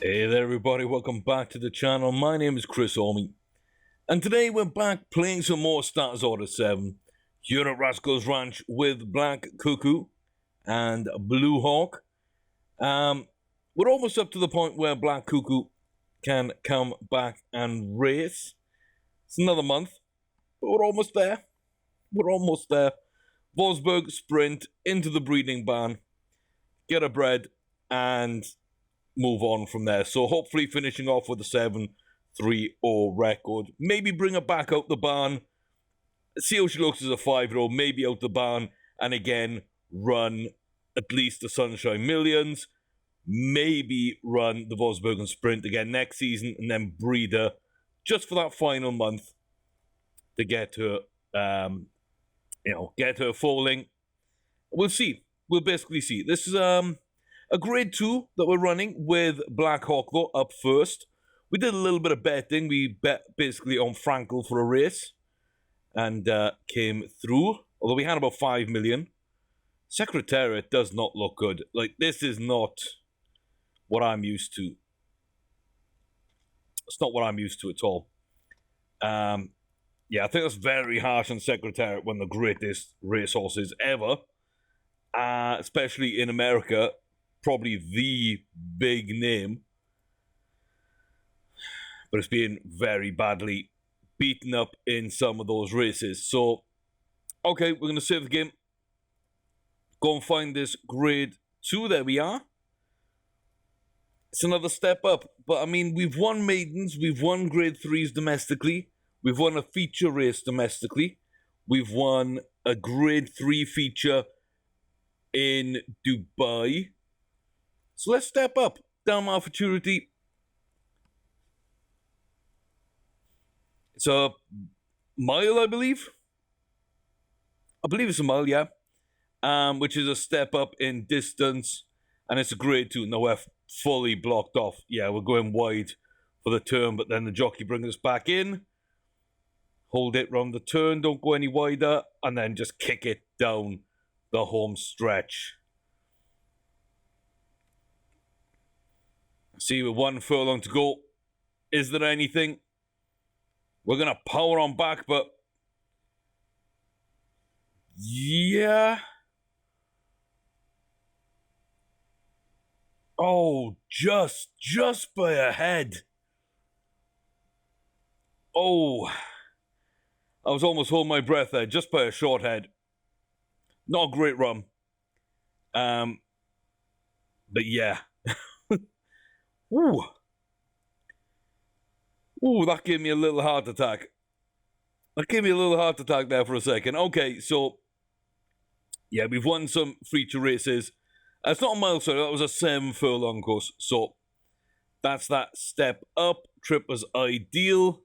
Hey there everybody, welcome back to the channel. My name is Chris Orme, and today we're back playing some more Starters Order 7 here at Rascal's Ranch with Black Cuckoo and Blue Hawk. We're almost up to the point where Black Cuckoo can come back and race. It's another month, but we're almost there. We're almost there. Wolfsburg sprint into the breeding barn, get a bred, and move on from there. So hopefully finishing off with a 7-3-0 record. Maybe bring her back out the barn, see how she looks as a 5-year-old, maybe out the barn, and again run at least the Sunshine Millions. Maybe run the Wolfsburg Sprint again next season, and then breed her just for that final month to get her, get her foaling. We'll see. We'll basically see. This is a grade 2 that we're running with Black Hawk, though, up first. We did a little bit of betting. We bet basically on Frankel for a race and came through, although we had about 5 million. Secretariat does not look good. Like, this is not what I'm used to. It's not what I'm used to at all. Yeah, I think that's very harsh on Secretariat, one of the greatest racehorses ever, especially in America. Probably the big name, but it's been very badly beaten up in some of those races. So, okay, we're going to save the game. Go and find this grade 2. There we are. It's another step up. But, I mean, we've won maidens. We've won grade 3s domestically. We've won a feature race domestically. We've won a grade 3 feature in Dubai. So let's step up. Down Futurity. It's a mile, I believe. I believe it's a mile, yeah. Which is a step up in distance. And it's a grade 2. Now we're fully blocked off. Yeah, we're going wide for the turn, but then the jockey brings us back in. Hold it round the turn, don't go any wider, and then just kick it down the home stretch. See, with 1 furlong to go, is there anything? We're going to power on back, but yeah. Oh, just by a head. Oh, I was almost holding my breath there, just by a short head. Not a great run. But yeah. Ooh. Ooh, that gave me a little heart attack. That gave me a little heart attack there for a second. Okay, so yeah, we've won some feature races. It's not a mile, sorry, that was a 7 furlong course. So that's that step up. Trip was ideal.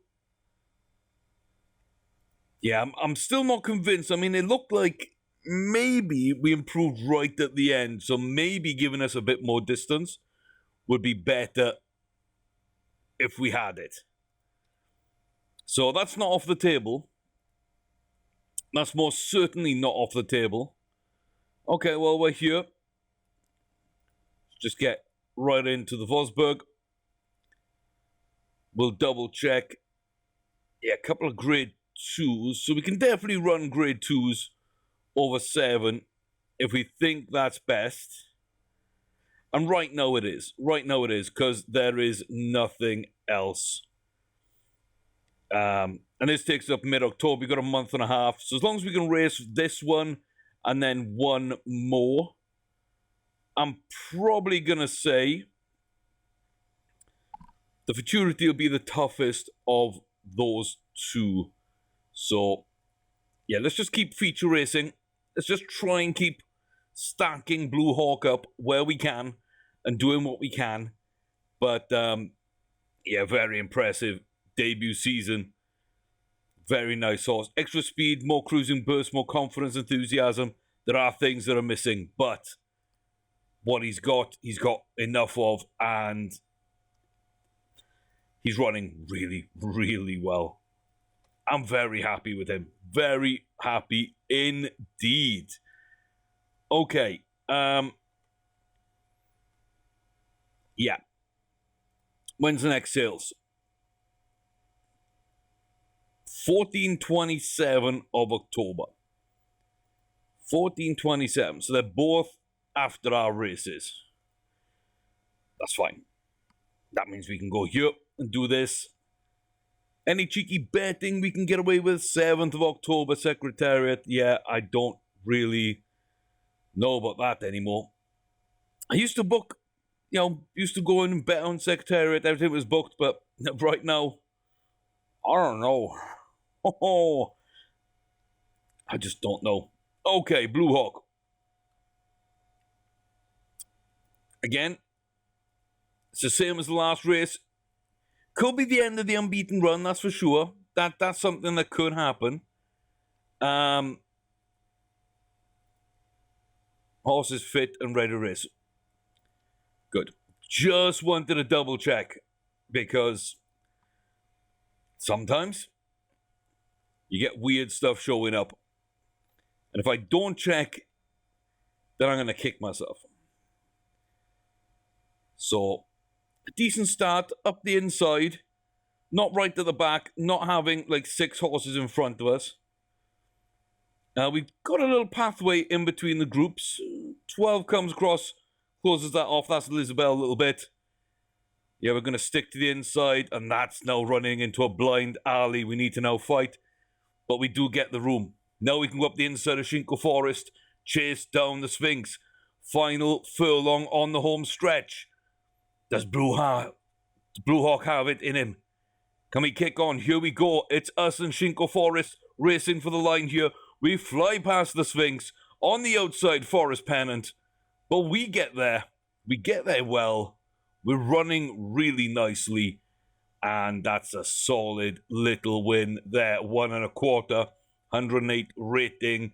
Yeah, I'm still not convinced. I mean, it looked like maybe we improved right at the end. So maybe giving us a bit more distance would be better if we had it. So that's not off the table. That's most certainly not off the table. Okay, well, we're here. Just get right into the Wolfsburg. We'll double check. Yeah, a couple of grade 2s. So we can definitely run grade 2s over 7 if we think that's best. And right now it is. Right now it is, because there is nothing else. And this takes up mid-October. We've got a month and a half. So as long as we can race this one and then one more, I'm probably going to say the Futurity will be the toughest of those 2. So, yeah, let's just keep feature racing. Let's just try and keep stacking Blue Hawk up where we can and doing what we can. But, yeah, very impressive debut season. Very nice horse. Extra speed, more cruising burst, more confidence, enthusiasm. There are things that are missing, but what he's got enough of, and he's running really, really well. I'm very happy with him. Very happy indeed. Okay. Yeah. When's the next sales? 14/27 of October. 14/27. So they're both after our races. That's fine. That means we can go here and do this. Any cheeky betting we can get away with? 7th of October, Secretariat. Yeah, I don't really know about that anymore. I used to book, used to go in and bet on Secretariat. Everything was booked, but right now, I don't know. Oh, I just don't know. Okay, Blue Hawk. Again, it's the same as the last race. Could be the end of the unbeaten run, that's for sure. That's something that could happen. Horse is fit and ready to race. Good. Just wanted to double check, because sometimes you get weird stuff showing up. And if I don't check, then I'm going to kick myself. So, a decent start up the inside. Not right at the back. Not having like 6 horses in front of us. We've got a little pathway in between the groups. 12 comes across, closes that off. That's Elizabeth a little bit. Yeah, we're going to stick to the inside, and that's now running into a blind alley. We need to now fight, but we do get the room. Now we can go up the inside of Shinko Forest, chase down the Sphinx. Final furlong on the home stretch. Does Blue Hawk have it in him? Can we kick on? Here we go. It's us and Shinko Forest racing for the line here. We fly past the Sphinx on the outside Forest Pennant, but we get there. We get there well. We're running really nicely, and that's a solid little win there. 1 1/4, 108 rating.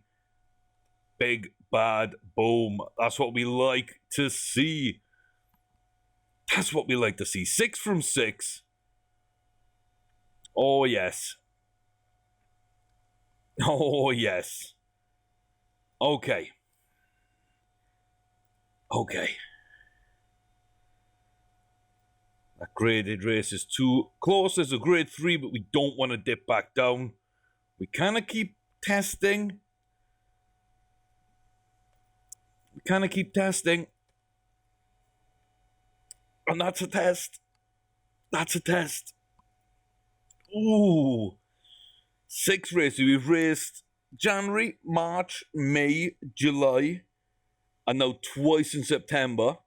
Big, bad, boom. That's what we like to see. That's what we like to see. 6 from 6. Oh, yes. Oh, yes. Okay. That graded race is too close. There's a grade 3, but we don't want to dip back down. We kind of keep testing. And that's a test. Ooh. 6 races. We've raced January, March, May, July, and now twice in September.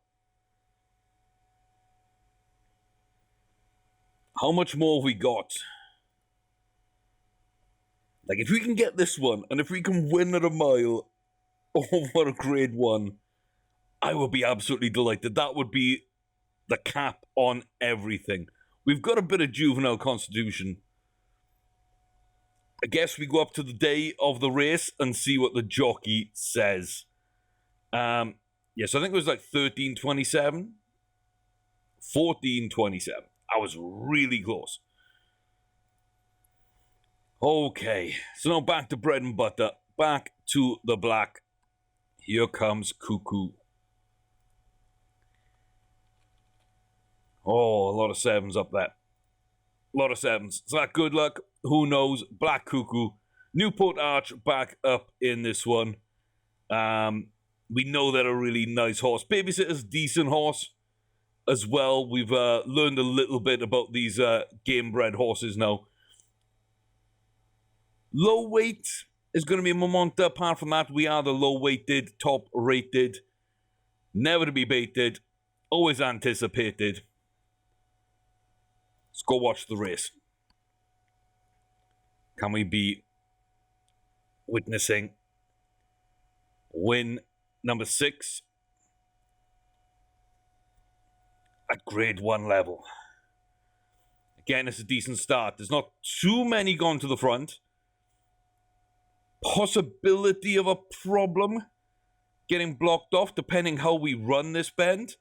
How much more have we got? Like, if we can get this one, and if we can win at a mile over a grade 1, I would be absolutely delighted. That would be the cap on everything. We've got a bit of juvenile constitution. I guess we go up to the day of the race and see what the jockey says. Yes, I think it was like 13/27. 14/27. I was really close. Okay, so now back to bread and butter. Back to the black. Here comes Cuckoo. Oh, a lot of 7s up there. A lot of 7s. Is that good luck? Who knows? Black Cuckoo. Newport Arch back up in this one. We know they're a really nice horse. Babysitter's decent horse as well. We've learned a little bit about these game-bred horses now. Low weight is going to be a Momenta. Apart from that, we are the low-weighted, top-rated. Never to be baited. Always anticipated. Let's go watch the race. Can we be witnessing win number 6 at grade 1 level? Again, it's a decent start. There's not too many gone to the front. Possibility of a problem getting blocked off depending how we run this bend.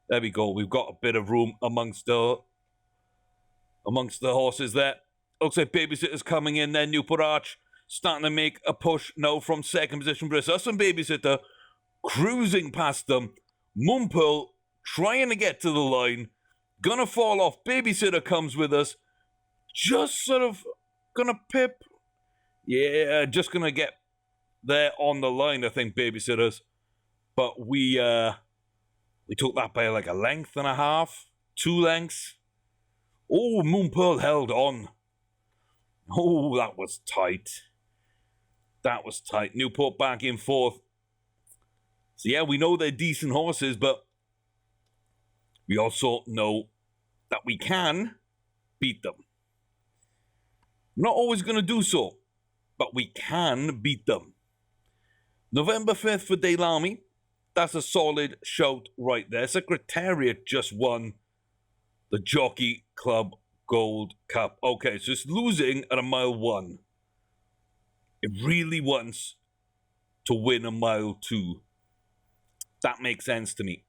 There we go. We've got a bit of room amongst the horses there. Looks like Babysitter's coming in there. Newport Arch starting to make a push now from second position. But it's us and Babysitter cruising past them. Moonpearl trying to get to the line. Gonna fall off. Babysitter comes with us. Just sort of gonna pip. Yeah, just gonna get there on the line, I think, babysitters. But we took that by like a length and a half, 2 lengths. Oh, Moon Pearl held on. Oh, that was tight. That was tight. Newport back in 4th. So yeah, we know they're decent horses, but we also know that we can beat them. Not always going to do so, but we can beat them. November 5th for Daylami. That's a solid shout right there. Secretariat just won the Jockey Club Gold Cup. Okay, so it's losing at a mile 1. It really wants to win a mile 2. That makes sense to me.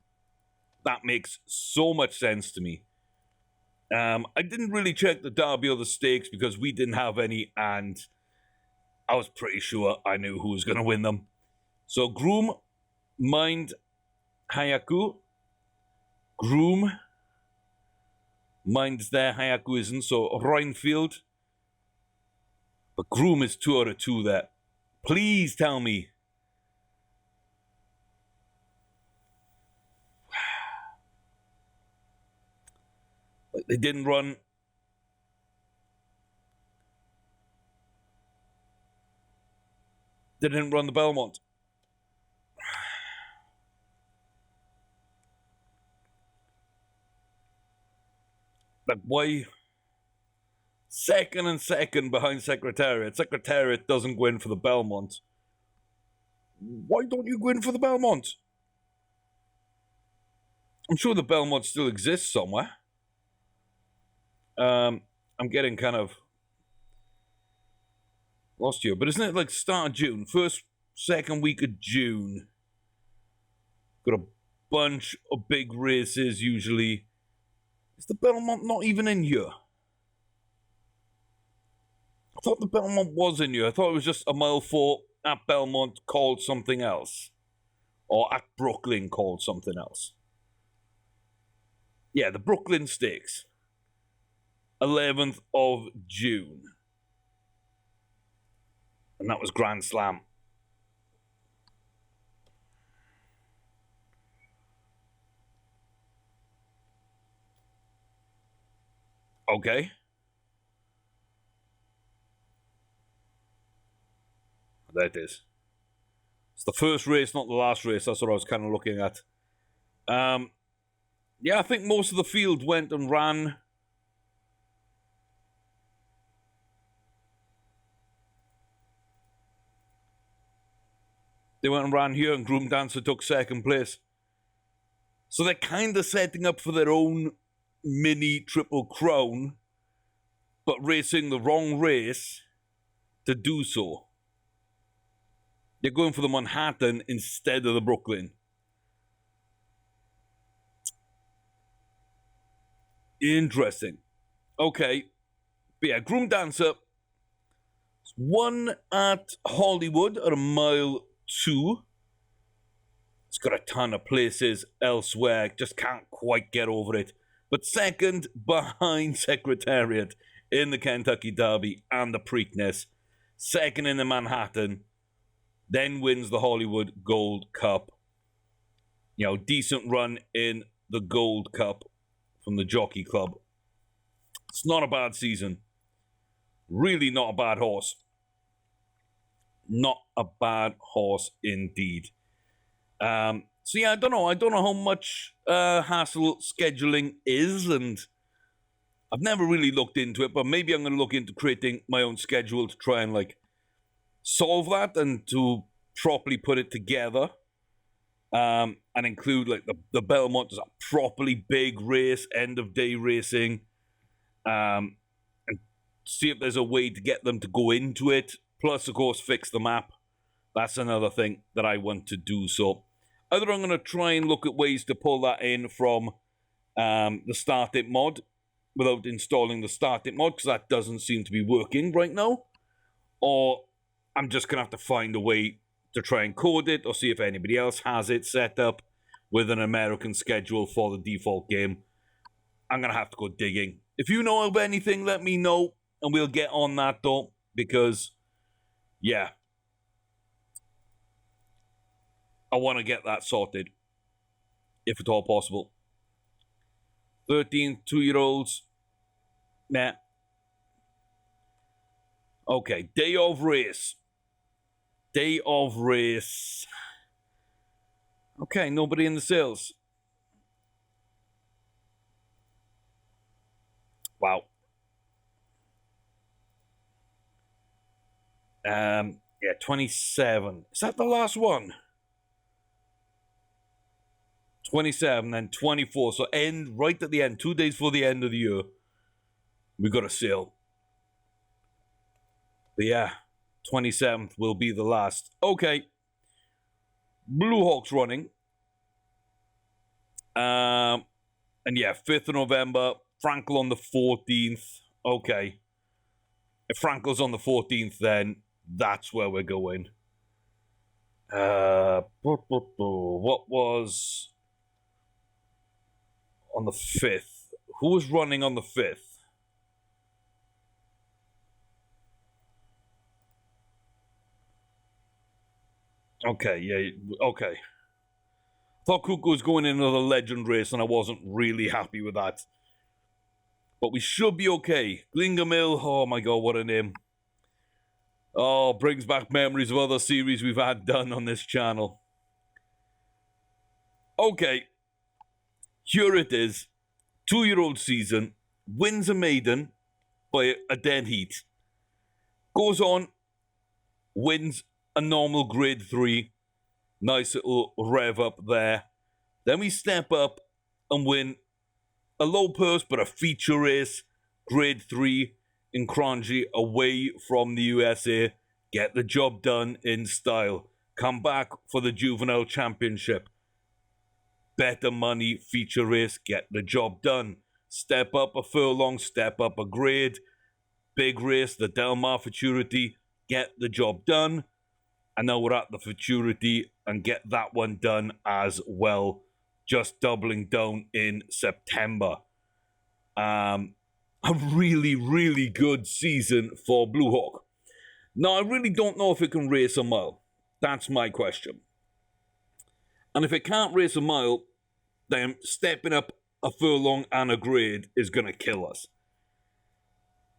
That makes so much sense to me. I didn't really check the Derby or the stakes because we didn't have any, and I was pretty sure I knew who was going to win them. So Groom, Mind, Hayaku. Groom. Mind's there, Hayaku isn't. So Rhinefield. But Groom is 2 out of 2 there. Please tell me. They didn't run. They didn't run the Belmont. Like, why? Second and second behind Secretariat. Secretariat doesn't go in for the Belmont. Why don't you go in for the Belmont? I'm sure the Belmont still exists somewhere. I'm getting kind of lost here, but isn't it like start of June? First, second week of June. Got a bunch of big races usually. Is the Belmont not even in here? I thought the Belmont was in here. I thought it was just a mile 4 at Belmont called something else. Or at Brooklyn called something else. Yeah, the Brooklyn Stakes. 11th of June. And that was Grand Slam. Okay. There it is. It's the first race, not the last race. That's what I was kind of looking at. Yeah, I think most of the field went and ran. They went and ran here, and Groom Dancer took 2nd place. So they're kind of setting up for their own mini Triple Crown, but racing the wrong race to do so. They're going for the Manhattan instead of the Brooklyn. Interesting. Okay. But yeah, Groom Dancer won at Hollywood at a mile 2. It's got a ton of places elsewhere. Just can't quite get over it. But second behind Secretariat in the Kentucky Derby and the Preakness. Second in the Manhattan. Then wins the Hollywood Gold Cup. You know, decent run in the Gold Cup from the Jockey Club. It's not a bad season. Really not a bad horse. Not a bad horse indeed. So yeah, I don't know. I don't know how much hassle scheduling is, and I've never really looked into it, but maybe I'm going to look into creating my own schedule to try and like solve that and to properly put it together. And include like the Belmont as a properly big race, end of day racing. And see if there's a way to get them to go into it. Plus, of course, fix the map. That's another thing that I want to do. So either I'm going to try and look at ways to pull that in from the Start It mod without installing the Start It mod, because that doesn't seem to be working right now. Or I'm just going to have to find a way to try and code it, or see if anybody else has it set up with an American schedule for the default game. I'm going to have to go digging. If you know of anything, let me know, and we'll get on that, though, because, yeah, I want to get that sorted, if at all possible. 13, 2-year-olds, nah. Okay, day of race. Day of race. Okay, nobody in the sales. Wow. Yeah, 27. Is that the last one? 27 and 24. So end right at the end, 2 days before the end of the year. We got a sale. But yeah, 27th will be the last. Okay. Blue Hawks running. And yeah, 5th of November. Frankel on the 14th. Okay. If Frankel's on the 14th, then that's where we're going. What was on the 5th? Who was running on the 5th? Okay, yeah, okay. Thought Cuckoo was going in another legend race, and I wasn't really happy with that. But we should be okay. Glingamil, oh my god, what a name. Oh, brings back memories of other series we've had done on this channel. Okay. Here it is. 2-year-old season. Wins a maiden by a dead heat. Goes on. Wins a normal grade 3. Nice little rev up there. Then we step up and win a low purse but a feature race. Grade 3 in Cronji away from the USA. Get the job done in style. Come back for the Juvenile Championship. Better money, feature race, get the job done. Step up a furlong, step up a grade. Big race, the Del Mar Futurity, get the job done. And now we're at the Futurity and get that one done as well. Just doubling down in September. A really, really good season for Blue Hawk. Now, I really don't know if it can race a mile. That's my question. And if it can't race a mile, then stepping up a furlong and a grade is going to kill us.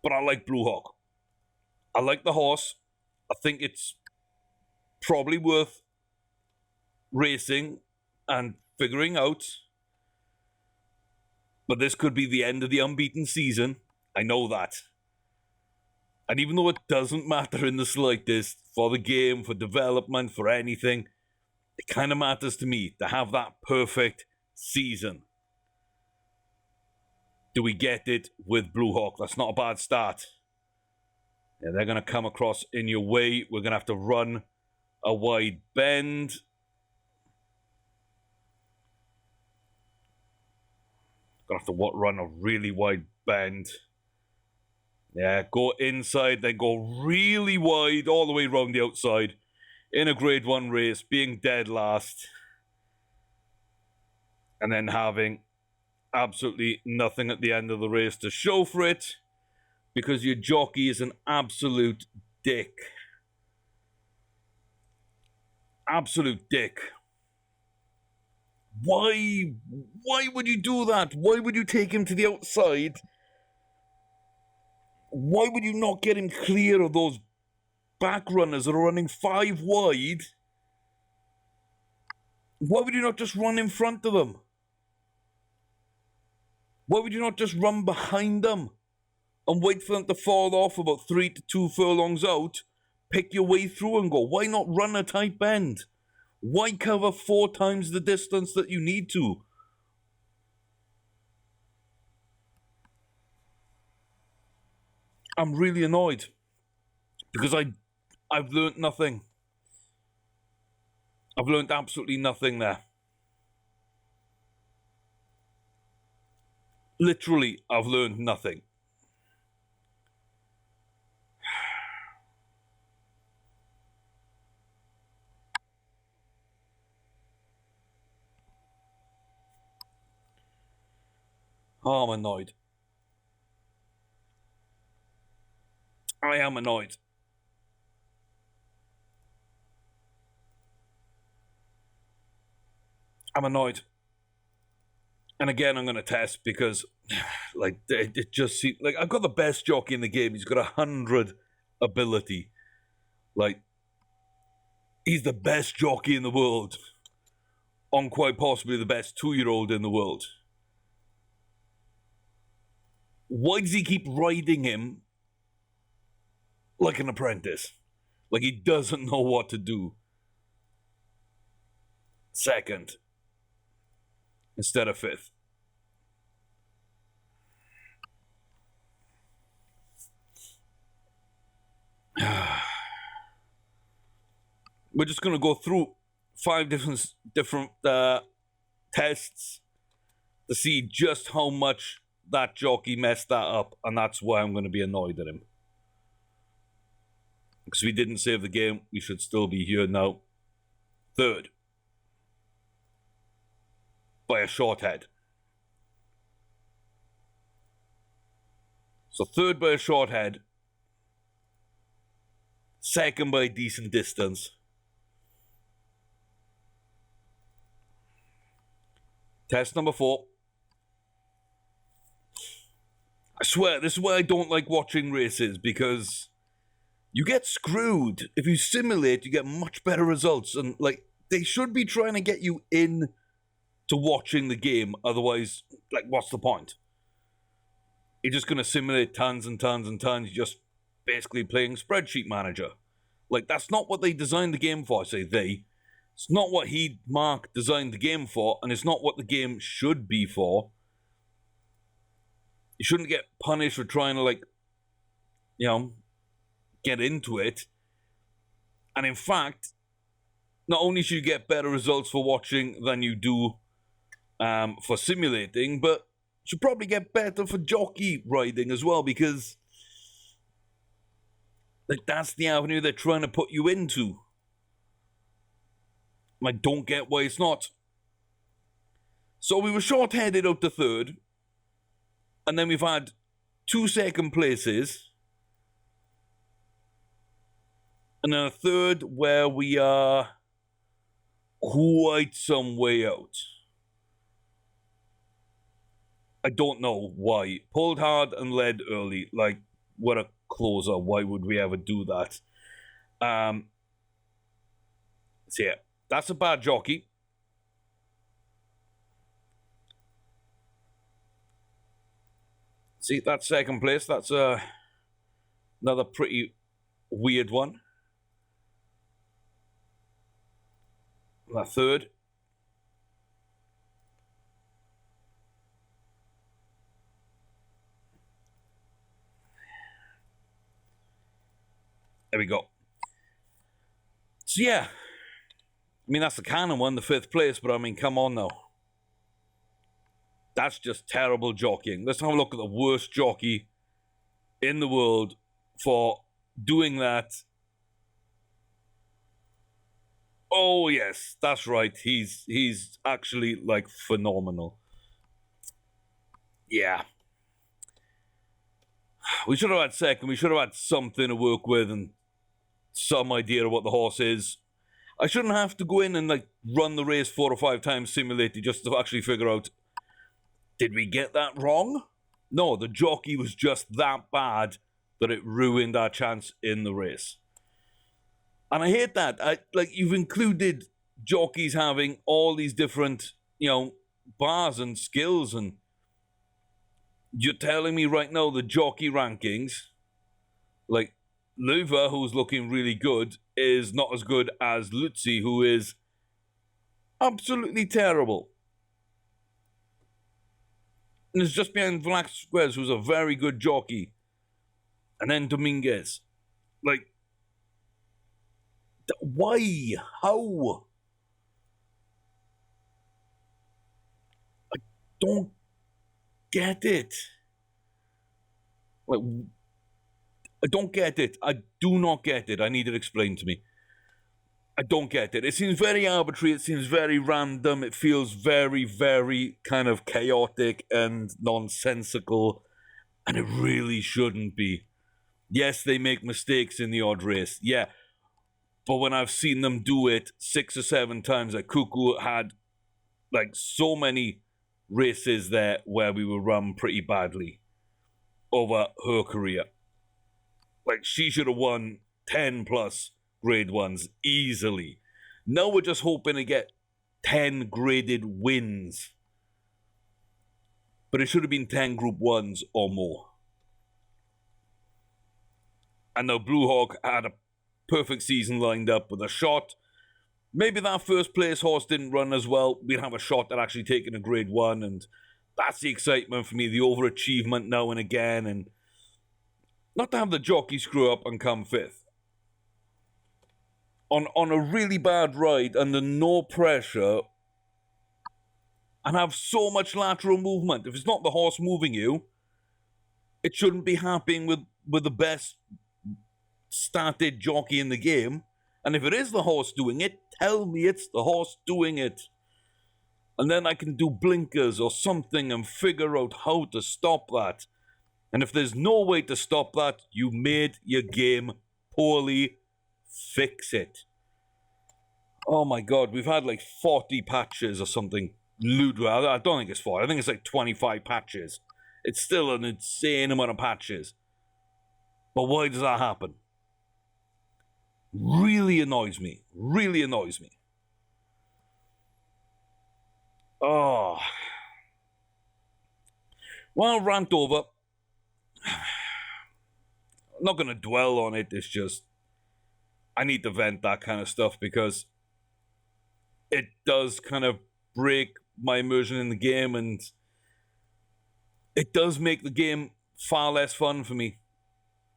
But I like Blue Hawk. I like the horse. I think it's probably worth racing and figuring out. But this could be the end of the unbeaten season. I know that. And even though it doesn't matter in the slightest for the game, for development, for anything, it kind of matters to me to have that perfect season. Do we get it with Blue Hawk? That's not a bad start. Yeah, they're going to come across in your way. We're going to have to run a wide bend. Going to have to run a really wide bend. Yeah, go inside, then go really wide all the way around the outside. In a grade 1 race, being dead last. And then having absolutely nothing at the end of the race to show for it. Because your jockey is an absolute dick. Absolute dick. Why would you do that? Why would you take him to the outside? Why would you not get him clear of those back runners that are running 5 wide? Why would you not just run in front of them? Why would you not just run behind them and wait for them to fall off about 3 to 2 furlongs out, pick your way through and go? Why not run a tight bend? Why cover 4 times the distance that you need to? I'm really annoyed because I've learnt nothing. I've learnt absolutely nothing there. Literally, I've learned nothing. Oh, I'm annoyed. I am annoyed. I'm annoyed. And again, I'm going to test because, like, it just seems like I've got the best jockey in the game. He's got 100 ability. Like, he's the best jockey in the world. On quite possibly the best 2-year-old in the world. Why does he keep riding him like an apprentice? Like he doesn't know what to do. Second instead of fifth. We're just going to go through 5 different tests to see just how much that jockey messed that up, and that's why I'm going to be annoyed at him. Because we didn't save the game, we should still be here now. Third. By a short head. So third by a short head. Second by a decent distance. Test number 4. I swear, this is why I don't like watching races, because you get screwed. If you simulate, you get much better results. And, like, they should be trying to get you in to watching the game. Otherwise, like, what's the point? You're just going to simulate tons and tons and tons. You're just basically playing spreadsheet manager. Like, that's not what they designed the game for. I say they. It's not what Mark designed the game for, and it's not what the game should be for. You shouldn't get punished for trying to, like, you know, get into it. And in fact, not only should you get better results for watching than you do for simulating, but you should probably get better for jockey riding as well, because like that's the avenue they're trying to put you into. I don't get why it's not. So we were short-headed out to third, and then we've had 2 second places, and then a third where we are quite some way out. I don't know why. Pulled hard and led early. Like, what a closer. Why would we ever do that? So yeah, that's a bad jockey. See, that's second place. That's another pretty weird one. That third. There we go. So yeah, I mean, that's the canon one, the 5th place, but I mean, come on now. That's just terrible jockeying. Let's have a look at the worst jockey in the world for doing that. Oh yes, that's right. He's actually like phenomenal. Yeah. We should have had second. We should have had something to work with and some idea of what the horse is. I shouldn't have to go in and like run the race 4 or 5 times simulated just to actually figure out, did we get that wrong? No, the jockey was just that bad that it ruined our chance in the race. And I hate that. Like, you've included jockeys having all these different, you know, bars and skills, and you're telling me right now the jockey rankings, like Luva, who's looking really good, is not as good as Lutzi, who is absolutely terrible. And it's just behind Velasquez, who's a very good jockey. And then Dominguez. Like, why? How? I don't get it. Like, I don't get it. I do not get it. I need it explained to me. I don't get it. It seems very arbitrary. It seems very random. It feels very, very kind of chaotic and nonsensical. And it really shouldn't be. Yes, they make mistakes in the odd race. Yeah. But when I've seen them do it 6 or 7 times, like Cuckoo had like so many races there where we were run pretty badly over her career. Like, she should have won 10 plus grade 1s easily. Now we're just hoping to get 10 graded wins. But it should have been 10 group 1s or more. And now Blue Hawk had a perfect season lined up with a shot. Maybe that first place horse didn't run as well. We'd have a shot at actually taking a grade 1, and that's the excitement for me, the overachievement now and again, and not to have the jockey screw up and come 5th. On a really bad ride, under no pressure, and have so much lateral movement. If it's not the horse moving you, it shouldn't be happening with the best started jockey in the game. And if it is the horse doing it, tell me it's the horse doing it. And then I can do blinkers or something and figure out how to stop that. And if there's no way to stop that, you made your game poorly. Fix it. Oh my God, we've had like 40 patches or something. I don't think it's 40. I think it's like 25 patches. It's still an insane amount of patches. But why does that happen? Really annoys me. Really annoys me. Oh. Well, rant over. I'm not going to dwell on it. It's just, I need to vent that kind of stuff because it does kind of break my immersion in the game, and it does make the game far less fun for me.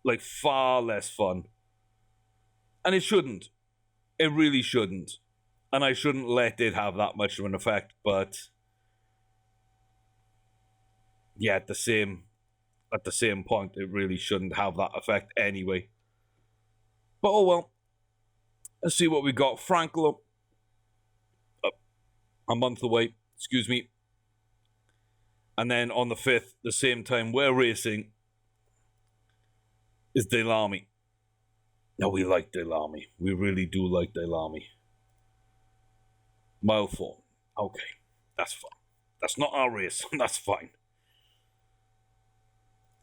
Like, far less fun. And it shouldn't. It really shouldn't. And I shouldn't let it have that much of an effect, but yeah, at the same point, it really shouldn't have that effect anyway. But oh well. Let's see what we got. Franklin, a month away, excuse me. And then on the 5th, the same time we're racing, is Delamy. Now, we like Delamy. We really do like Delamy. Mile 4. Okay, that's fine. That's not our race. That's fine.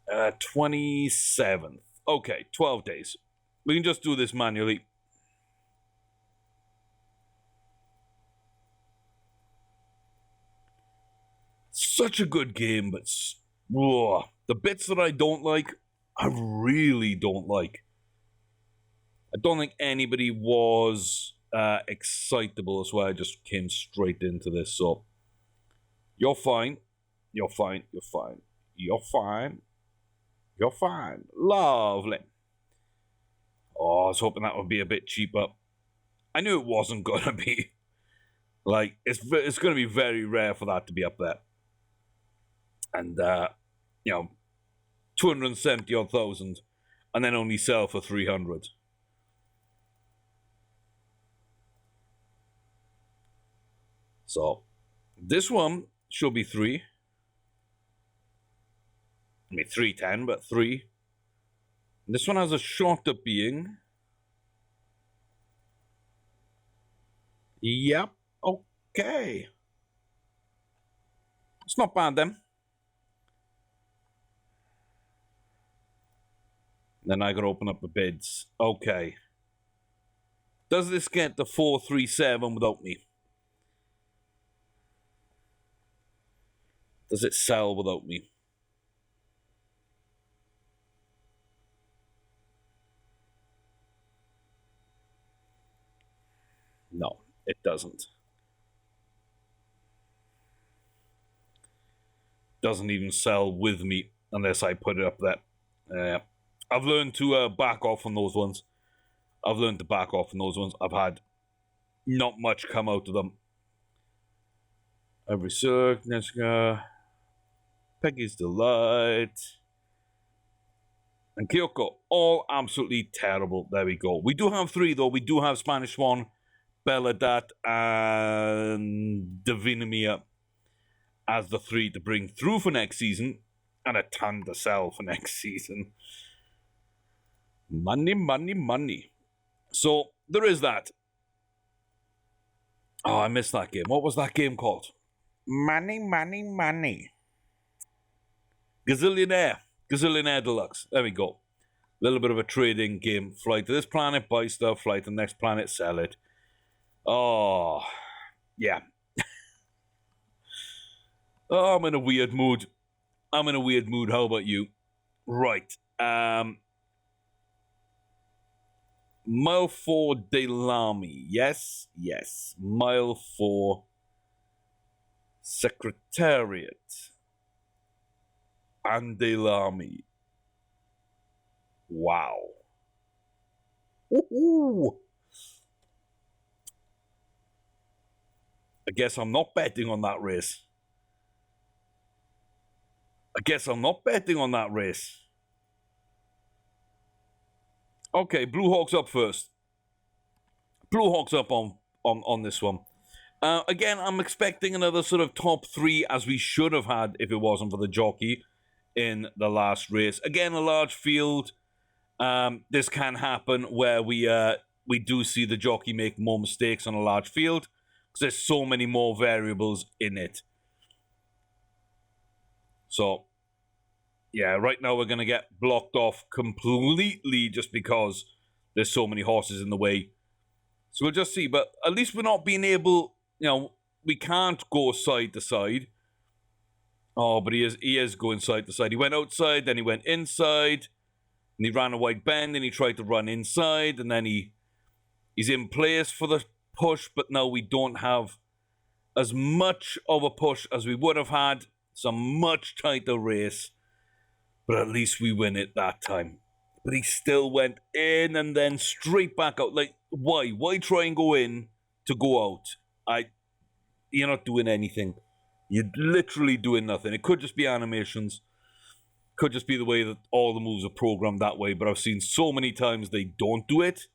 27th. Okay, 12 days. We can just do this manually. Such a good game, but the bits that I don't like, I really don't like. I don't think anybody was excitable. That's why I just came straight into this. So, you're fine. You're fine. You're fine. You're fine. You're fine. Lovely. Oh, I was hoping that would be a bit cheaper. I knew it wasn't going to be. Like, it's going to be very rare for that to be up there. And, 270,000, and then only sell for 300. So, this one should be 3. I mean, 310, but 3. And this one has a shot of being. Yep, okay. It's not bad then. Then I gotta open up the bids. Okay. Does this get the 437 without me? Does it sell without me? No, it doesn't. Doesn't even sell with me unless I put it up there. I've learned to back off on those ones. I've had not much come out of them. Every Cirque, Neshka, Peggy's Delight, and Kyoko, all absolutely terrible. There we go. We do have 3, though. We do have Spanish Swan Belladat, and Divinamia as the 3 to bring through for next season, and a ton to sell for next season. Money, money, money. So there is that. Oh, I missed that game. What was that game called? Money, money, money. Gazillionaire Deluxe. There we go. A little bit of a trading game. Fly to this planet, buy stuff. Fly to the next planet, sell it. Oh, yeah. Oh, I'm in a weird mood. How about you? Right. Mile 4 Delamy. Yes. Mile 4 Secretariat. And Delamy. Wow. Ooh. I guess I'm not betting on that race. Okay, Blue Hawk's up first. Blue Hawk's up on this one. Again, I'm expecting another sort of top 3 as we should have had if it wasn't for the jockey in the last race. Again, a large field. This can happen where we do see the jockey make more mistakes on a large field because there's so many more variables in it. So, yeah, right now we're going to get blocked off completely just because there's so many horses in the way. So we'll just see. But at least we're not being able, we can't go side to side. Oh, but he is going side to side. He went outside, then he went inside, and he ran a wide bend, and he tried to run inside, and then he's in place for the push, but now we don't have as much of a push as we would have had. It's a much tighter race, but at least we win it that time. But he still went in and then straight back out. Like, why? Why try and go in to go out? You're not doing anything. You're literally doing nothing. It could just be animations. Could just be the way that all the moves are programmed that way. But I've seen so many times they don't do it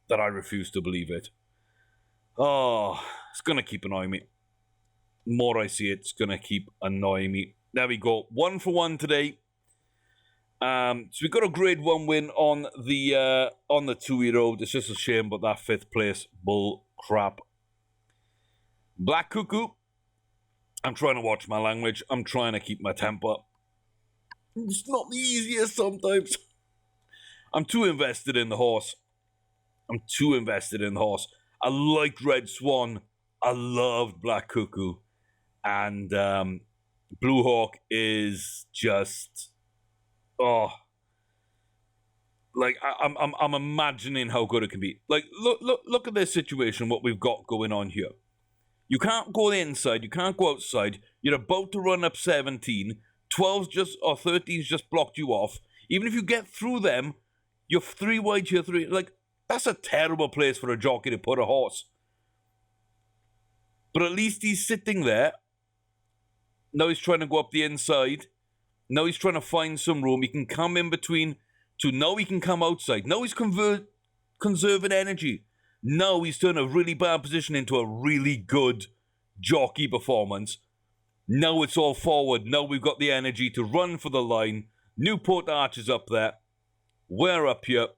that I refuse to believe it. Oh, it's going to keep annoying me. The more I see it, it's going to keep annoying me. There we go. 1 for 1 today. So we got a grade 1 win on the 2-year-old. It's just a shame, but that 5th place bull crap. Black Cuckoo. I'm trying to watch my language. I'm trying to keep my temper. It's not the easiest sometimes. I'm too invested in the horse. I liked Red Swan. I loved Black Cuckoo. And Blue Hawk is just... Oh, like I'm imagining how good it can be. Like look at this situation. What we've got going on here. You can't go inside. You can't go outside. You're about to run up 17. 12's just or 13's just blocked you off. Even if you get through them, you're 3 wide here. 3 like that's a terrible place for a jockey to put a horse. But at least he's sitting there. Now he's trying to go up the inside. Now he's trying to find some room. He can come in between two. Now he can come outside. Now he's conserving energy. Now he's turned a really bad position into a really good jockey performance. Now it's all forward. Now we've got the energy to run for the line. Newport Arch is up there. We're up here.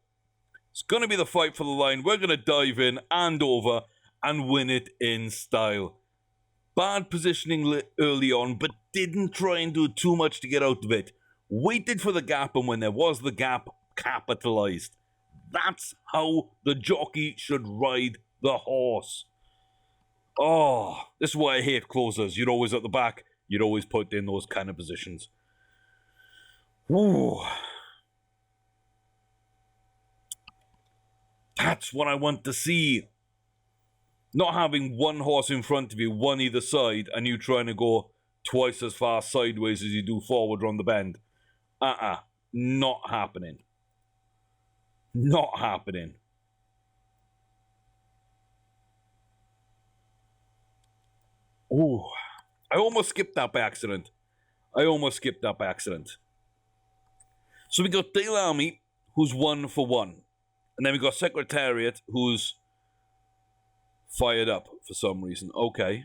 It's going to be the fight for the line. We're going to dive in and over and win it in style. Bad positioning early on, but didn't try and do too much to get out of it. Waited for the gap, and when there was the gap, capitalized. That's how the jockey should ride the horse. Oh, this is why I hate closers. You're always at the back. You'd always put in those kind of positions. Ooh. That's what I want to see. Not having one horse in front of you, one either side, and you trying to go twice as far sideways as you do forward on the bend. Not happening. Not happening. Ooh. I almost skipped that by accident. So we got Dale Army, who's 1 for 1. And then we got Secretariat, who's fired up for some reason. Okay.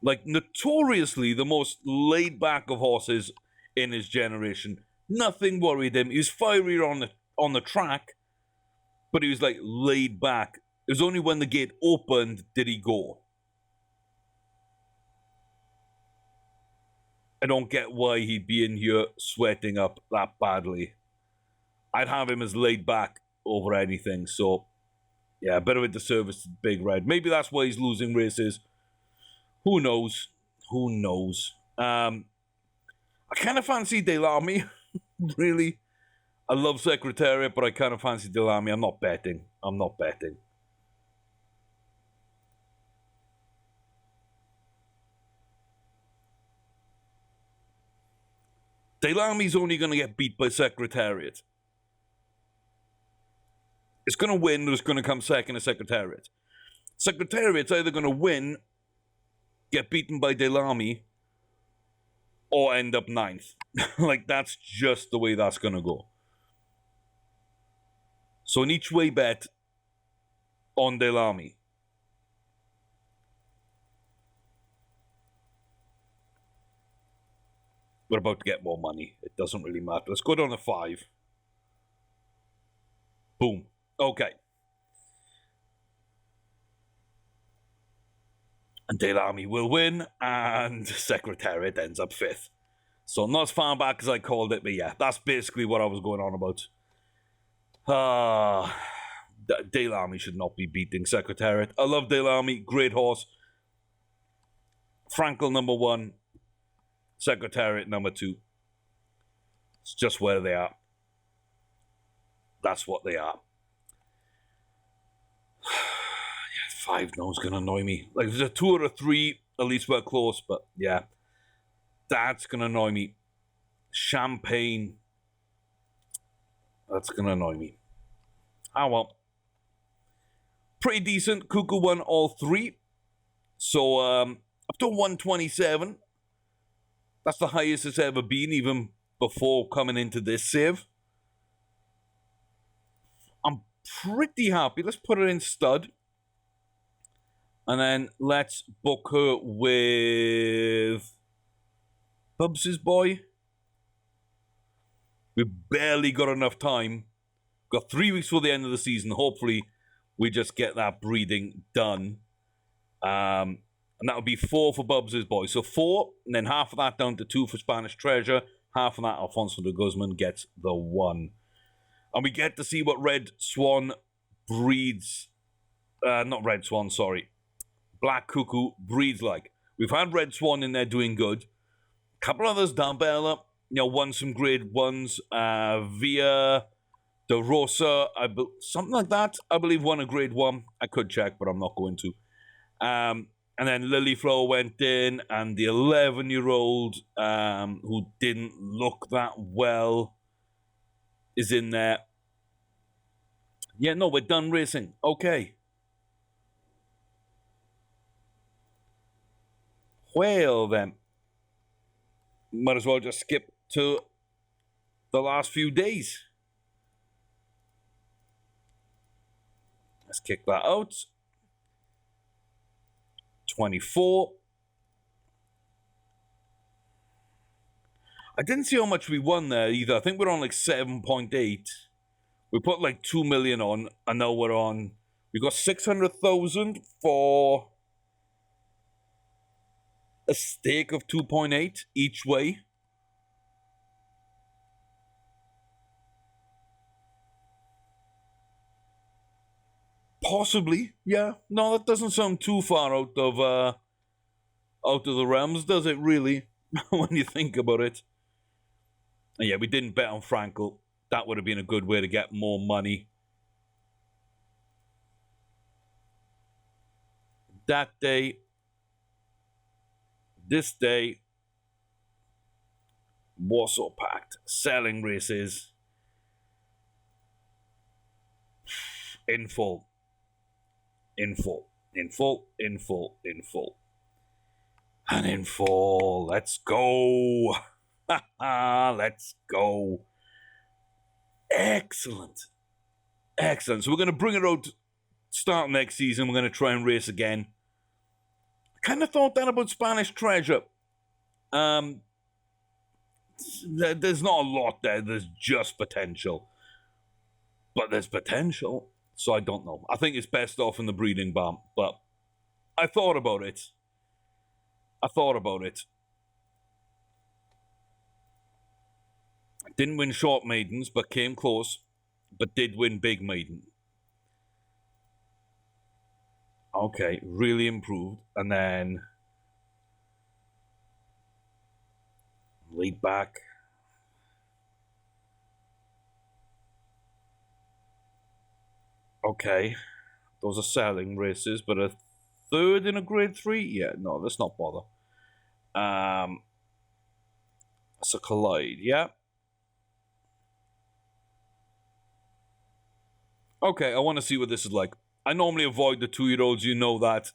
Like, notoriously the most laid back of horses in his generation. Nothing worried him. He was fiery on the track, but he was like laid back. It was only when the gate opened did he go. I don't get why he'd be in here sweating up that badly. I'd have him as laid back over anything. So, yeah, a bit of a disservice to Big Red. Maybe that's why he's losing races. Who knows? Who knows? I kind of fancy Delamy, really. I love Secretariat, but I kind of fancy Delamy. I'm not betting. I'm not betting. Delamy's only going to get beat by Secretariat. It's going to win, or it's going to come second to Secretariat. Secretariat's either going to win, get beaten by Delamy, or end up ninth. Like, that's just the way that's going to go. So an each way bet on Delamy. We're about to get more money. It doesn't really matter. Let's go down to 5. Boom. Okay. And Delamy will win, and Secretariat ends up 5th. So not as far back as I called it, but yeah, that's basically what I was going on about. Delamy should not be beating Secretariat. I love Delamy, great horse. Frankel number 1, Secretariat number 2. It's just where they are. That's what they are. 5 no is going to annoy me. Like, if there's a 2 or a 3, at least we're close, but yeah. That's going to annoy me. Champagne. That's going to annoy me. Ah, well. Pretty decent. Cuckoo won all 3. So, up to 127. That's the highest it's ever been, even before coming into this save. I'm pretty happy. Let's put her in stud. And then let's book her with Bubs' boy. We barely got enough time. Got 3 weeks for the end of the season. Hopefully, we just get that breeding done. And that would be 4 for Bubs' boy. So 4, and then half of that down to 2 for Spanish Treasure. Half of that, Alfonso de Guzman gets the 1. And we get to see what Red Swan breeds. Not Red Swan, sorry. Black Cuckoo breeds like. We've had Red Swan in there doing good. A couple others down Bella, won some grade 1s. Via De Rosa, something like that. I believe won a grade 1. I could check, but I'm not going to. And then Lilyflower went in, and the 11-year-old, who didn't look that well, is in there. Yeah, no, we're done racing. Okay. Well, then. Might as well just skip to the last few days. Let's kick that out. 24. I didn't see how much we won there either. I think we're on like 7.8. We put like 2 million on, and now we're on. We got 600,000 for a stake of 2.8 each way. Possibly, yeah. No, that doesn't sound too far out of the realms, does it? Really, when you think about it. And yeah, we didn't bet on Frankel. That would have been a good way to get more money. That day. This day, Warsaw Pact, selling races in full, in full, in full, in full, in full, and in full. Let's go. Let's go. Excellent. Excellent. So we're going to bring it out start next season, we're going to try and race again. Kind of thought that about Spanish Treasure. There's not a lot there. There's just potential. But there's potential. So I don't know. I think it's best off in the breeding barn. But I thought about it. Didn't win short maidens, but came close. But did win big maiden. Okay, really improved. And then lead back. Okay, those are selling races, but a third in a grade 3? Yeah, no, let's not bother. It's a Collide, yeah. Okay, I want to see what this is like. I normally avoid the 2-year-olds, you know that.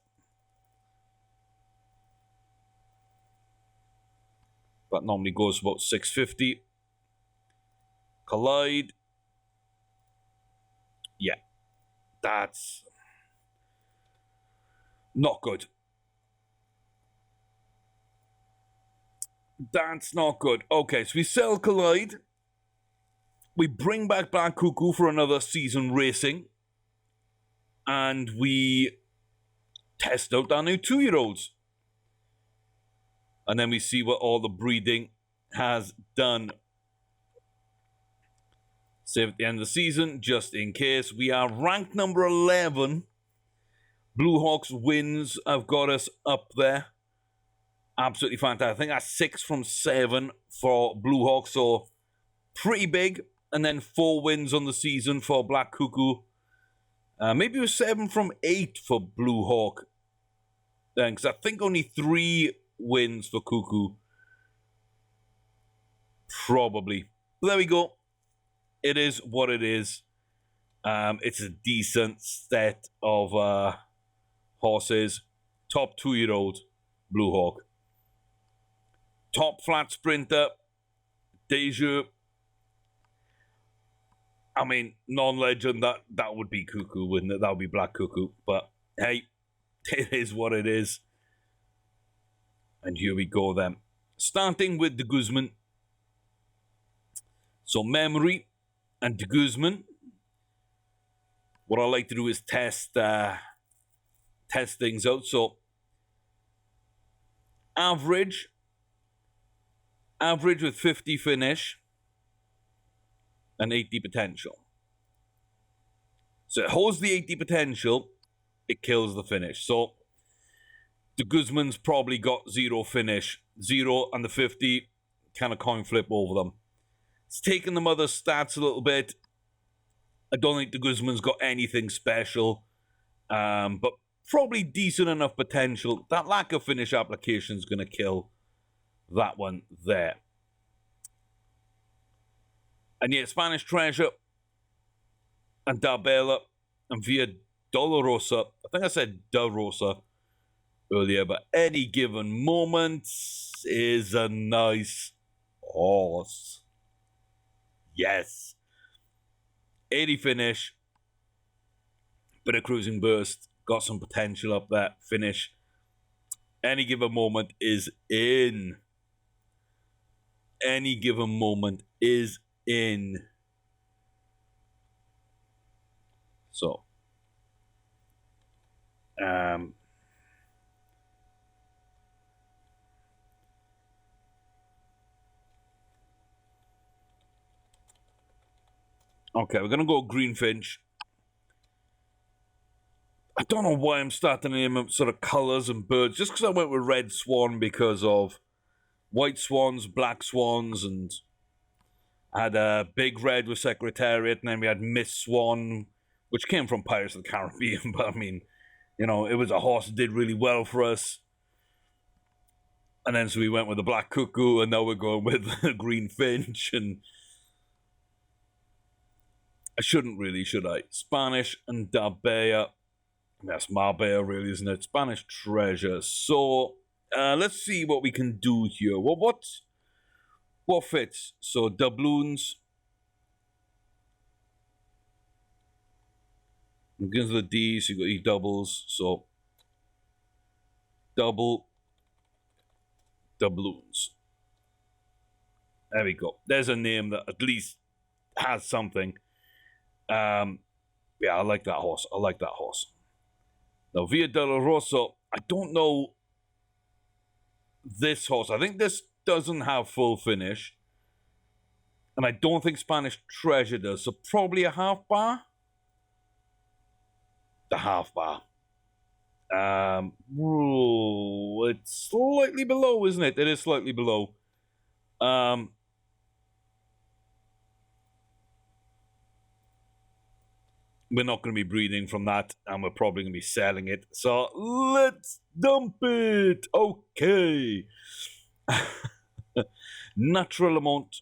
That normally goes about 650. Collide. Yeah. That's not good. That's not good. Okay, so we sell Collide. We bring back Black Cuckoo for another season racing. And we test out our new 2-year-olds. And then we see what all the breeding has done. Save at the end of the season, just in case. We are ranked number 11. Blue Hawks wins have got us up there. Absolutely fantastic. I think that's 6 from 7 for Blue Hawks, so pretty big. And then 4 wins on the season for Black Cuckoo. Maybe it was 7 from 8 for Blue Hawk. Then, because I think only 3 wins for Cuckoo. Probably. But there we go. It is what it is. It's a decent set of horses. Top 2-year-old Blue Hawk. Top flat sprinter Deja. I mean, non-legend, that would be Cuckoo, wouldn't it? That would be Black Cuckoo. But hey, it is what it is. And here we go then. Starting with the Guzman. So Memory and the Guzman. What I like to do is test things out. So average with 50 finish and 80 potential. So it holds the 80 potential, it kills the finish. So the Guzman's probably got 0 finish. 0 and the 50 kind of coin flip over them. It's taken the mother's stats a little bit. I don't think the Guzman's got anything special. But probably decent enough potential. That lack of finish application is going to kill that one there. And yet Spanish Treasure and Darbella and Via Dolorosa. I think I said Dolorosa earlier, but Any Given Moment is a nice horse. Yes. 80 finish. Bit of cruising burst. Got some potential up there. Finish. Any Given Moment is in. Any Given Moment is in. So. Okay, we're going to go Greenfinch. I don't know why I'm starting to name sort of colours and birds. Just because I went with Red Swan because of White Swans, Black Swans, and I had a Big Red with Secretariat, and then we had Miss Swan, which came from Pirates of the Caribbean. But I mean, you know, it was a horse that did really well for us. And then so we went with the Black Cuckoo, and now we're going with the Greenfinch, and I shouldn't really, should I? Spanish and Darbella. That's Marbella, really, isn't it? Spanish Treasure. So, let's see what we can do here. Well, what fits? So, doubloons. Begins with a D, so you got E doubles, so double doubloons. There we go. There's a name that at least has something. Yeah, I like that horse. I like that horse. Now, Via del Rosso, I don't know this horse. I think this doesn't have full finish. And I don't think Spanish Treasure does. So probably a half bar. The half bar. It's slightly below, isn't it? It is slightly below. We're not going to be breeding from that, and we're probably going to be selling it. So let's dump it. Okay. Natural amount.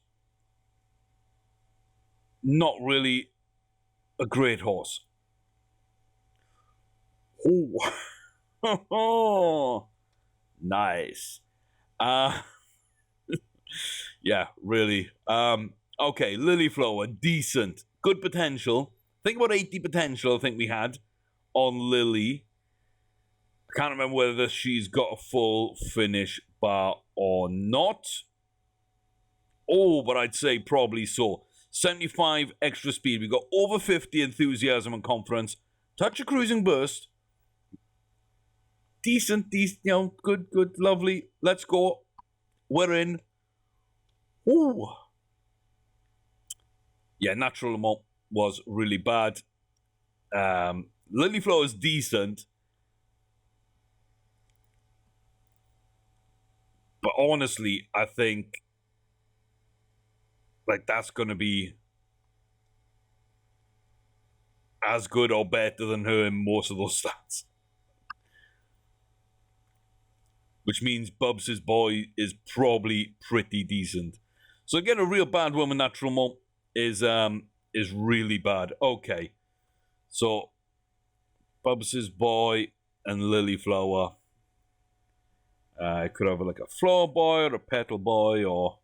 Not really a great horse. Oh, nice. Yeah, really. Okay, Lily Flower, decent, good potential. I think about 80 potential. I think we had on Lily. I can't remember whether she's got a full finish bar or not. Oh, but I'd say probably so. 75 extra speed. We got over 50 enthusiasm and confidence. Touch of cruising burst. Decent, good, lovely. Let's go. We're in. Ooh. Yeah, natural amount was really bad. Lily Flow is decent. But honestly, I think that's going to be as good or better than her in most of those stats. Which means Bubs' boy is probably pretty decent. So again, a real bad one with natural amount is really bad. Okay. So Bubs' boy and Lily Flower. I could have like a flower boy or a petal boy or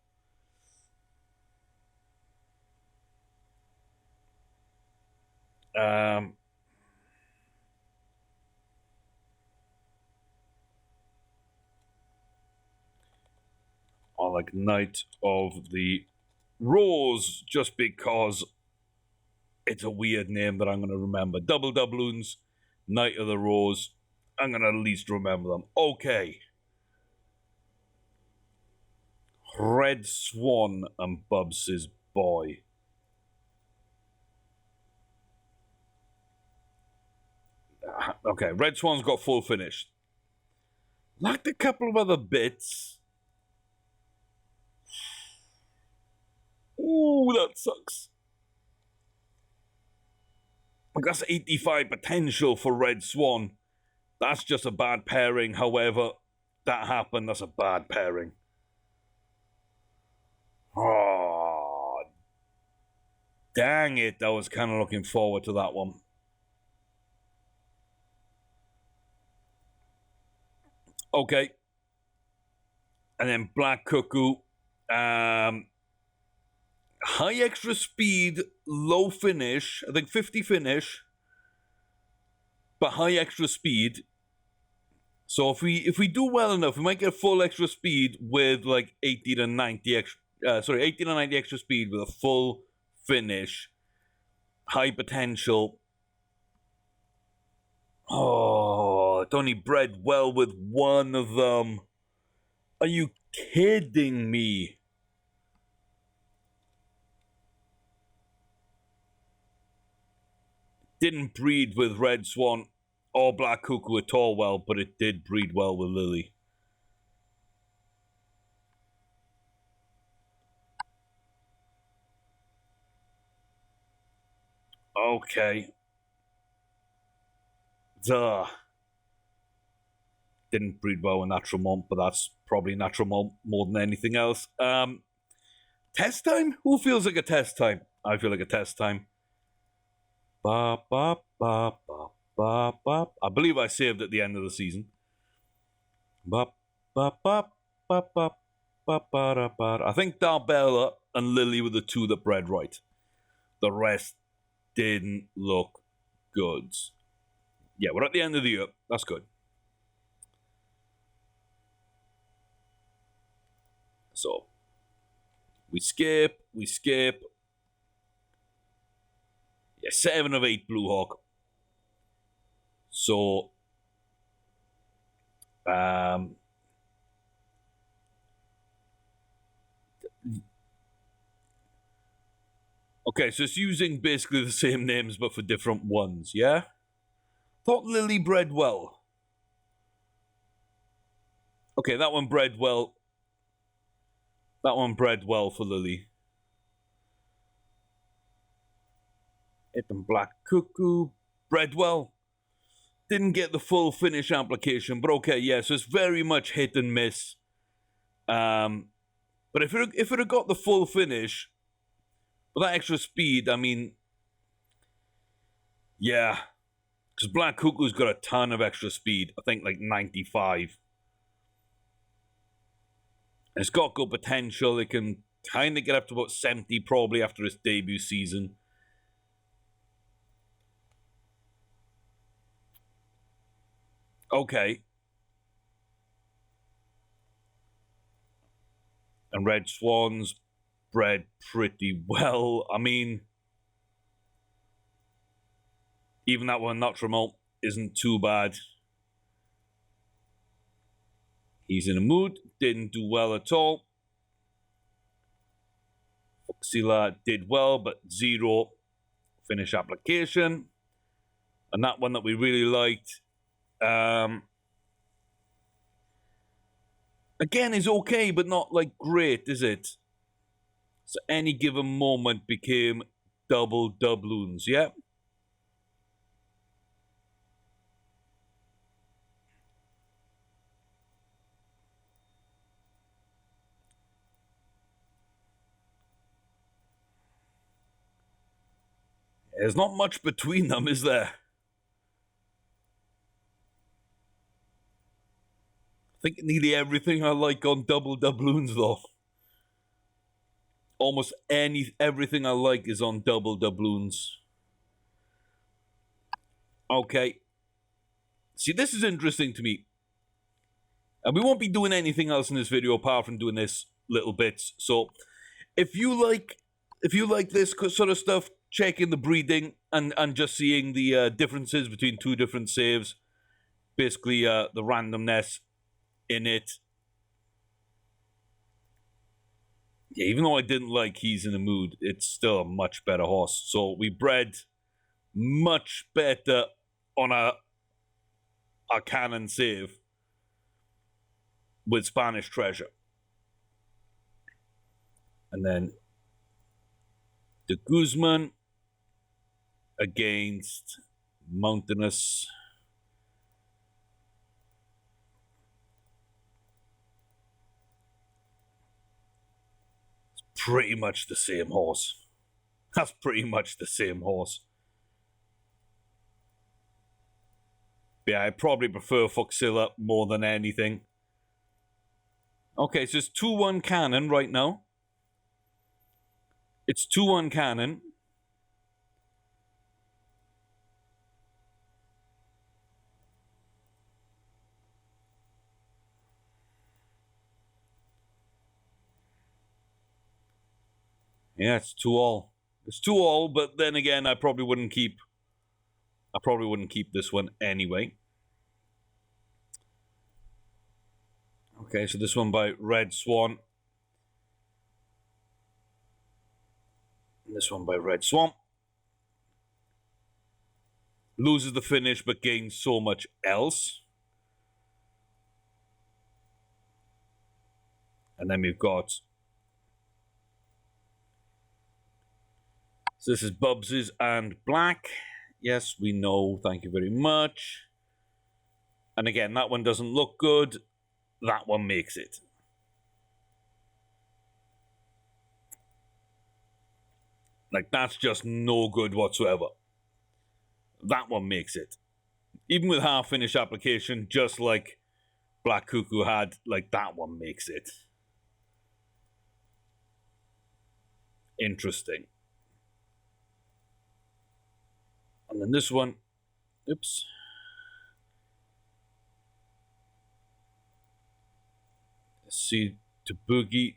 or like Knight of the Rose, just because it's a weird name that I'm going to remember. Double doubloons, Knight of the Rose. I'm going to at least remember them. Okay. Red Swan and Bubs' boy. Okay, Red Swan's got full finish. Lacked a couple of other bits. Ooh, that sucks. I guess 85 potential for Red Swan. That's just a bad pairing. However, that happened. That's a bad pairing. Oh, dang it. I was kind of looking forward to that one. Okay. And then Black Cuckoo. High extra speed, low finish. I think 50 finish. But high extra speed. So if we do well enough, we might get full extra speed with like 80 to 90 extra. 80 to 90 extra speed with a full finish. High potential. Oh, it only bred well with one of them. Are you kidding me? Didn't breed with Red Swan or Black Cuckoo at all well, but it did breed well with Lily. Okay. Duh. Didn't breed well with Natural Mont, but that's probably Natural Mont more than anything else. Test time? Who feels like a test time? I feel like a test time. Ba, ba, ba, ba, ba, ba. I believe I saved at the end of the season. Ba, ba, ba, ba, ba, ba, ba, ba. I think Darbella and Lily were the two that bred right. The rest didn't look good. Yeah, we're at the end of the year. That's good. So, we skip. Yeah, 7 of 8 Blue Hawk. So, okay, so it's using basically the same names but for different ones, yeah? Thought Lily bred well. Okay, that one bred well. That one bred well for Lily. Hit and Black Cuckoo. Bred well. Didn't get the full finish application, but okay, yeah, so it's very much hit and miss. But if it had got the full finish, with that extra speed, I mean, yeah, because Black Cuckoo's got a ton of extra speed. I think like 95. And it's got good potential. It can kind of get up to about 70 probably after its debut season. Okay. And Red Swans bred pretty well. I mean, even that one, not remote, isn't too bad. He's in a mood. Didn't do well at all. Foxilla did well, but 0 finish application. And that one that we really liked, again, is okay, but not like great, is it? So any given moment became double doubloons, yeah? There's not much between them, is there? I think nearly everything I like on double doubloons, though. Almost everything I like is on double doubloons. Okay. See, this is interesting to me. And we won't be doing anything else in this video apart from doing this little bits. So if you like this sort of stuff, checking the breeding and just seeing the differences between 2 different saves, basically the randomness in it. Yeah, even though I didn't like He's in a Mood, it's still a much better horse. So we bred much better on a cannon save with Spanish Treasure. And then the Guzman against Mountainous. It's pretty much the same horse. That's pretty much the same horse. Yeah, I probably prefer Foxilla more than anything. Okay, so it's 2-1 cannon right now. It's 2-1 cannon. Yeah, it's 2-all. It's 2-all, but then again, I probably wouldn't keep this one anyway. Okay, so this one by Red Swan. And this one by Red Swamp. Loses the finish, but gains so much else. And then we've got... So this is Bubs's and Black. Yes, we know. Thank you very much. And again, that one doesn't look good. That one makes it. Like, that's just no good whatsoever. That one makes it. Even with half-finish application, just like Black Cuckoo had, like, that one makes it. Interesting. And And then this one, oops. See to Boogie,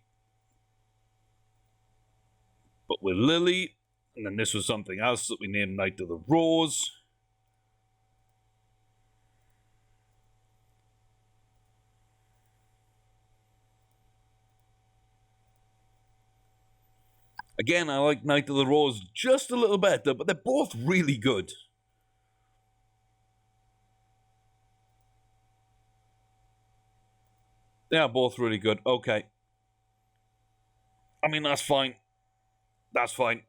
but with Lily. And then this was something else that we named Night of the Rose. Again, I like Night of the Rose just a little better, but they're both really good. They are both really good. Okay. I mean, that's fine. That's fine.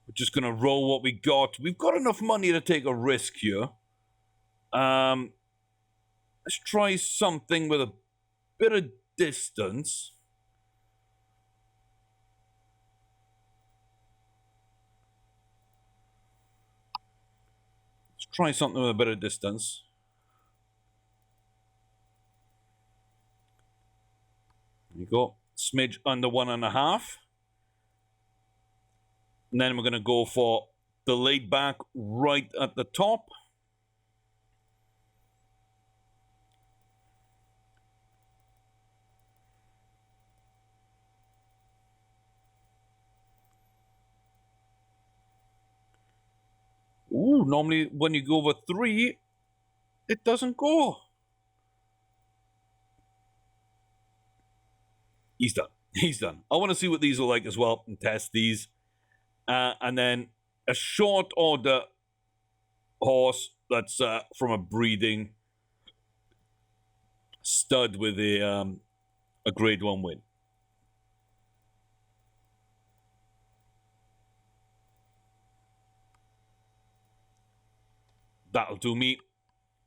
We're just going to roll what we got. We've got enough money to take a risk here. Let's try something with a bit of distance. Let's try something with a bit of distance. There you go. Smidge under 1.5. And then we're going to go for the laid back right at the top. Ooh, normally when you go over 3, it doesn't go. He's done. He's done. I want to see what these are like as well and test these. And then a short order horse that's from a breeding stud with a grade 1 win. That'll do me.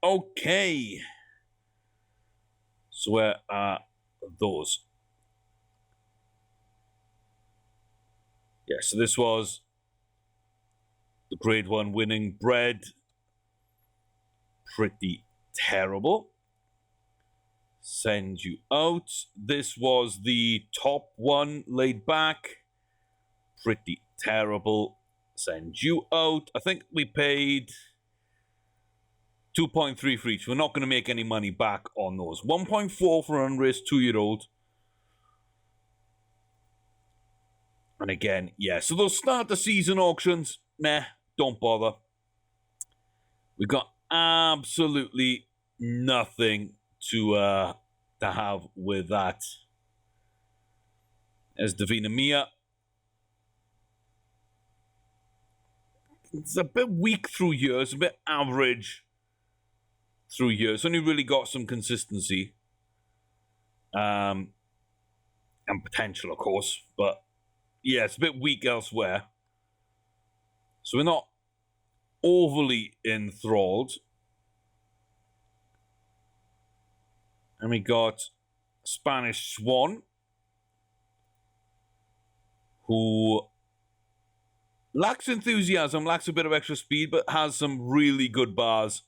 Okay. So where are those? Yeah, so this was the grade 1 winning bred. Pretty terrible. Send you out. This was the top one laid back. Pretty terrible. Send you out. I think we paid 2.3 for each. We're not going to make any money back on those. 1.4 for an unraced 2-year-old. And again, yeah, so those start the season auctions, meh, don't bother. We got absolutely nothing to have with that. There's Davina Mia. It's a bit weak through years, a bit average through years. Only really got some consistency. And potential, of course, but yeah, it's a bit weak elsewhere. So we're not overly enthralled. And we got Spanish Swan, who lacks enthusiasm, lacks a bit of extra speed, but has some really good bars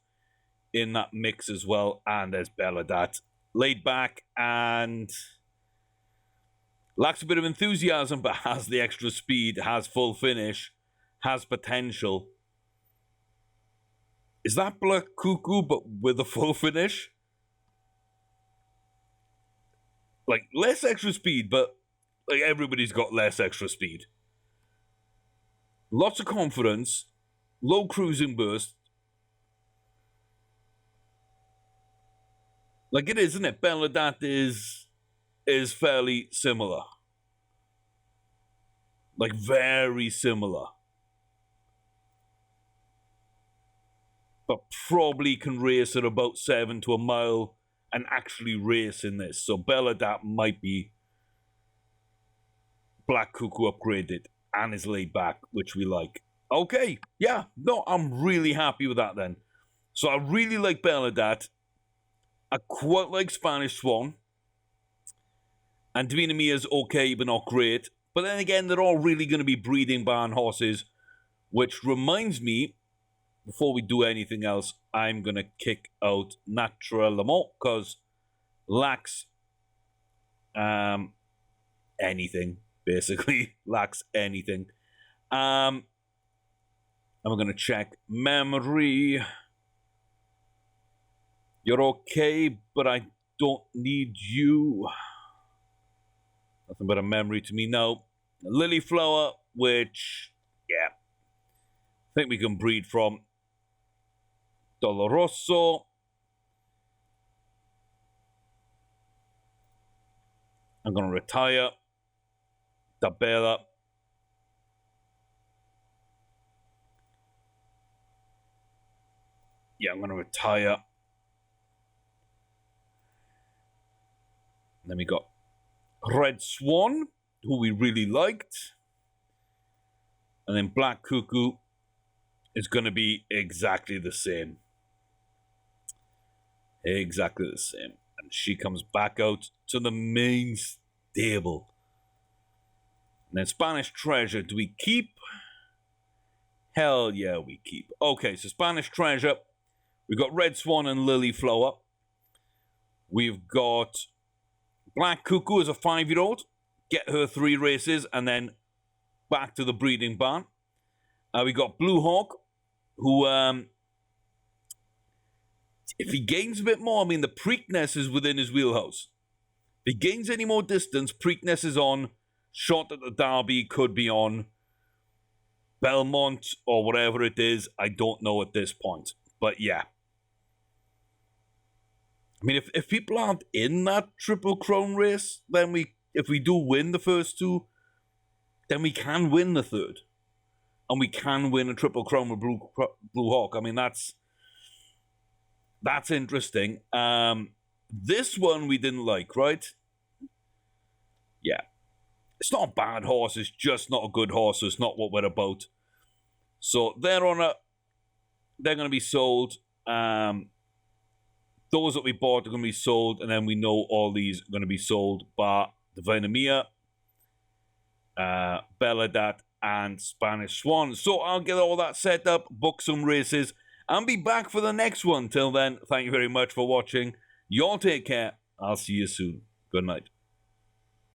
in that mix as well. And there's Belladat, laid back and lacks a bit of enthusiasm, but has the extra speed, has full finish, has potential. Is that Black Cuckoo, but with a full finish? Like, less extra speed, but like everybody's got less extra speed. Lots of confidence, low cruising burst. Like it is, isn't it? Belladat is fairly similar. Like, very similar. But probably can race at about 7 to a mile and actually race in this. So Belladat might be Black Cuckoo upgraded and is laid back, which we like. Okay, yeah, no, I'm really happy with that then. So I really like Belladat. I quite like Spanish Swan. And Davina Mia's okay, but not great. But then again, they're all really going to be breeding barn horses, which reminds me, before we do anything else, I'm going to kick out Naturellement, because lacks anything, basically. Lacks anything. And we're going to check memory. You're okay, but I don't need you. Nothing but a memory to me now. Lily flower, which, yeah, I think we can breed from. Doloroso. I'm going to retire. Tabela. Yeah, I'm going to retire. And then we got Red Swan, who we really liked. And then Black Cuckoo is going to be exactly the same. Exactly the same. And she comes back out to the main stable. And then Spanish Treasure, do we keep? Hell yeah, we keep. Okay, so Spanish Treasure. We've got Red Swan and Lily Flower. We've got Black Cuckoo as a 5-year-old. Get her 3 races and then back to the breeding barn. We got Blue Hawk, who, if he gains a bit more, I mean, the Preakness is within his wheelhouse. If he gains any more distance, Preakness is on. Shot at the Derby could be on. Belmont or whatever it is, I don't know at this point. But yeah. I mean, if people aren't in that Triple Crown race, then if we do win the first 2, then we can win the 3rd. And we can win a Triple Crown with Blue Hawk. I mean, that's interesting. This one we didn't like, right? Yeah. It's not a bad horse. It's just not a good horse. So it's not what we're about. So they're going to be sold. Those that we bought are going to be sold. And then we know all these are going to be sold. But Divina Mia, Belladat, and Spanish Swan. So I'll get all that set up, book some races, and be back for the next one. Till then, thank you very much for watching. Y'all take care. I'll see you soon. Good night.